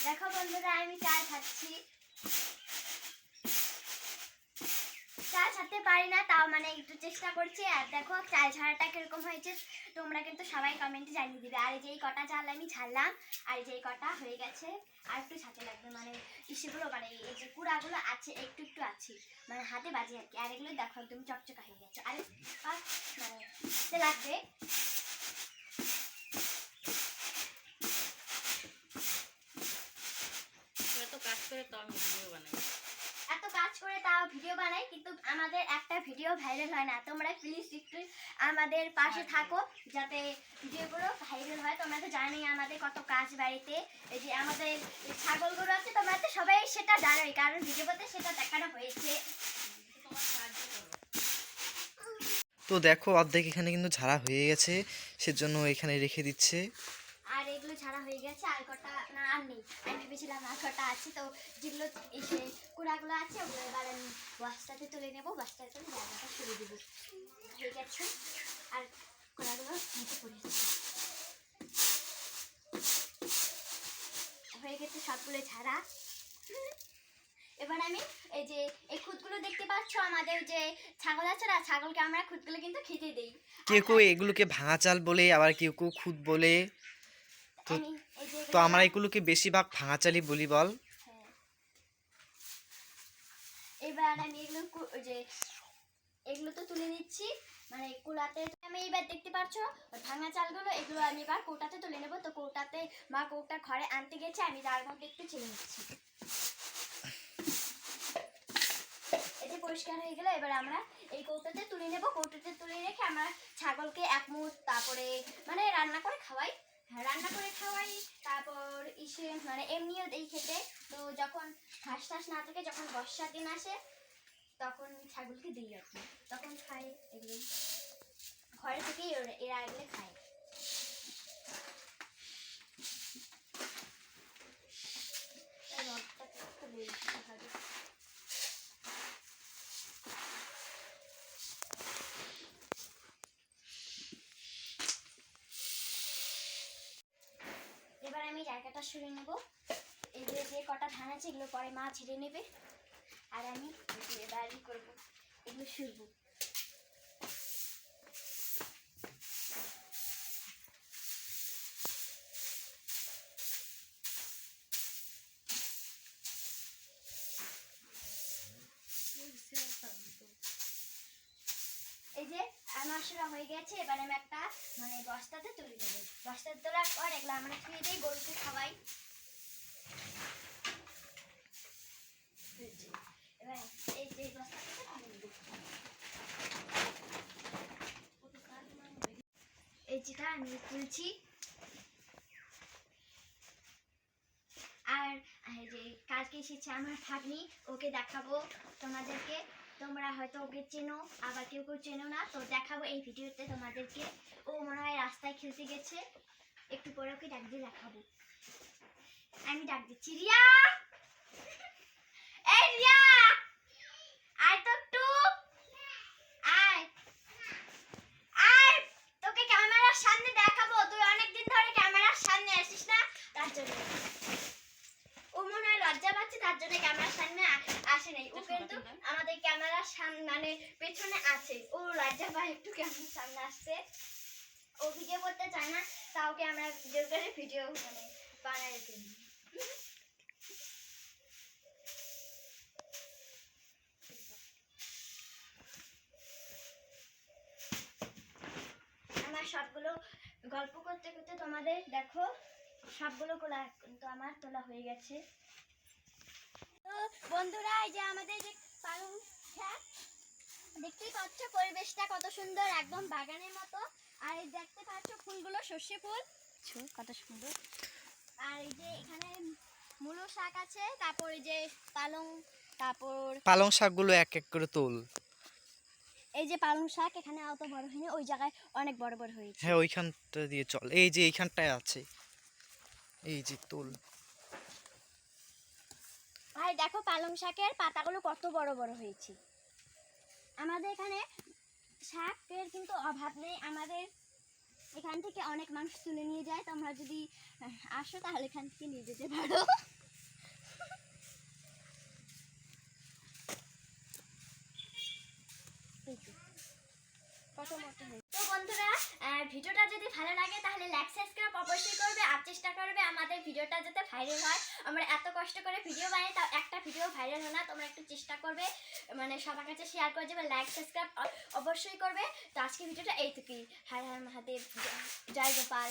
দেখো বন্ধুরা আমি চাল ছাড়ছি। চাল ছাড়তে পারি না, তাও মানে একটু চেষ্টা করছি। আর দেখো চাল ছাড়াটা কিরকম হয়েছে তোমরা কিন্তু সবাই কমেন্টে জানিয়ে দিবে। আর যেই কটা চাল আমি ছাড়লাম আর যেই কটা হয়ে গেছে আর একটু ছাড়তে লাগবে, মানে ইসেগুলো মানে এই যে কুড়াগুলো আছে একটু একটু আছে, মানে হাতে বাজে আর কি। আর এগুলো দেখো একদম চকচকা হয়ে গেছে। আর মানে লাগবে। এত কাজ করে তো আমি ভিডিও বানাই, এত কাজ করে তাও ভিডিও বানাই, কিন্তু আমাদের একটা ভিডিও ভাইরাল হয় না। তোমরা প্লিজ একটু আমাদের পাশে থাকো যাতে ভিডিওগুলো ভাইরাল হয়। তোমরা তো জানোই আমাদের কত কাজ বাড়িতে। এই যে আমাদের ছাগলগুলো আছে, তোমরা তো সবাই সেটা জানোই, কারণ ভিডিওতে সেটা দেখানো হয়েছে। তো দেখো অর্ধেক এখানে কিন্তু ঝাড়া হয়ে গেছে, সেজন্য এখানে রেখে দিচ্ছে। আর এগুলো ছাড়া হয়ে গেছে, আর কটা না আর নেই। আমি ভেবেছিলাম আর কটা আছে, তো যেগুলো এসে কুড়াগুলো আছে ওগুলো এবার আমি বস্তাতে তুলে নেবো। বস্তাতে তুলে জায়গাটা সরিয়ে দেবো। হয়ে গেছে। আর কুড়াগুলো নিচে পড়ে যাচ্ছে। হয়ে গেছে সবগুলো ছাড়া। এবার আমি এই যে এই খুদগুলো দেখতে পাচ্ছ, আমাদের যে ছাগল আছে না, ছাগলকে আমরা খুদগুলো কিন্তু খেতে দেই। কেউ কেউ এগুলোকে ভাঙা চাল বলে, আবার কেউ কেউ খুদ বলে। তো আমি এই যে তো আমরা এগুলোকে বেশিরভাগ ভাঙা চালই বলি বল। হ্যাঁ। এবার আমি যে এগুলো তো তুলে নিচ্ছি, মানে কুলাতে আমি এবার দেখতে পাচ্ছ ভাঙা চালগুলো, এগুলো আমি এবার কৌটাতে তুলে নেবো। তো কৌটাতে মা কৌটা ঘরে আনতে গেছে, আমি তার মধ্যে একটু ছেড়ে নিচ্ছি। এতে পরিষ্কার হয়ে গেলে এবার আমরা এই কৌটাতে তুলে নেবো। কৌটাতে তুলে রেখে আমরা ছাগলকে এক মুঠ তারপরে মানে রান্না করে খাওয়াই। রান্না করে খাওয়াই, তারপর ইসে মানে এমনিও দেই খেতে। তো যখন ঘাস টাস না থাকে, যখন বর্ষার দিন আসে তখন ছাগলকে দিই আর কি, তখন খায় এগুলো। ঘরে থেকেই এরা এগুলো খায়। এবার আমি জায়গাটা সরিয়ে নেব। এই যে কটা ধান আছে এগুলো পরে মা ছেড়ে নেবে, আর আমি এবার করবো এগুলো শুরবো। এই যে আমার সেটা হয়ে গেছে। এবার আমি একটা মানে বস্তাতে তুলে দেবো। বস্তাতে তোলার পর এগুলো আমরা খেয়ে দিই, গরুকে খাওয়াই। এবার এই যে বস্তাতে তুলে দেবো। এই যেটা আমি তুলছি। আর এই যে কালকে এসেছে আমার ভাগ্নি, ওকে দেখাবো তোমাদেরকে। তোমরা হয়তো ওকে চেনো, আবার কেউ কেউ চেনো না। তো দেখাবো এই ভিডিওতে তোমাদেরকে। ও মনে হয় রাস্তায় খেলতে গেছে, একটু পরে ওকে ডাক দিয়ে দেখাবো। আমি ডাক দিচ্ছি, রিয়া, এই রিয়া আয় তো একটু আয়। আয়, তোকে ক্যামেরার সামনে দেখাবো। তুই অনেকদিন ধরে ক্যামেরার সামনে আসিস না, তার জন্য ও মনে হয় লজ্জা পাচ্ছে, তার জন্য ক্যামেরার সামনে আসে নাই। ও কিন্তু আমাদের ক্যামেরার সামনে মানে পেছনে আছে, ও লজ্জা পায় একটু ক্যামেরার সামনে আসছে। ও ভিডিও করতে চায় না, তাও ওকে আমরা ভিডিও করে ভিডিও মানে বানাই দিই। আমার সবগুলো গল্প করতে করতে তোমাদের দেখো সবগুলো কোলা কিন্তু আমার তোলা হয়ে গেছে। তো বন্ধুরা এই যে আমাদের যে পালং শাক দেখতেই পাচ্ছ, পরিবেশটা কত সুন্দর, একদম বাগানের মতো। আর এই দেখতে পাচ্ছ ফুলগুলো সর্ষে ফুল কত সুন্দর। আর এই যে এখানে মূলো শাক আছে, তারপর এই যে পালং শাকগুলো এক এক করে তোল। এই যে পালং শাক এখানে অত বড় হয়নি, ওই জায়গায় অনেক বড় বড় হয়েছে। হ্যাঁ ওইখানটা দিয়ে চল, এই যে এইখানটায় আছে, এই যে তোল। ভাই দেখো পালং শাকের পাতাগুলো কত বড় বড় হয়েছে। আমাদের এখানে শাকের কিন্তু অভাব নেই। আমাদের এখান থেকে অনেক মানুষ তুলে নিয়ে যায়, তোমরা যদি আসো তাহলে এখান থেকে নিয়ে যেতে পারো। তো বন্ধুরা, ভিডিওটা যদি ভালো লাগে তাহলে লাইক সাবস্ক্রাইব অবশ্যই করবে, আর চেষ্টা করবে আমাদের ভিডিওটা যাতে ভাইরাল হয়। আমরা এত কষ্ট করে ভিডিও বানাই, তাও একটা ভিডিও ভাইরাল হয় না। তোমরা একটু চেষ্টা করবে, মানে সবার কাছে শেয়ার করে দেবে, লাইক সাবস্ক্রাইব অবশ্যই করবে। তো আজকে ভিডিওটা এইটুকুই। হায় হায় মহাদেব, জয় গোপাল।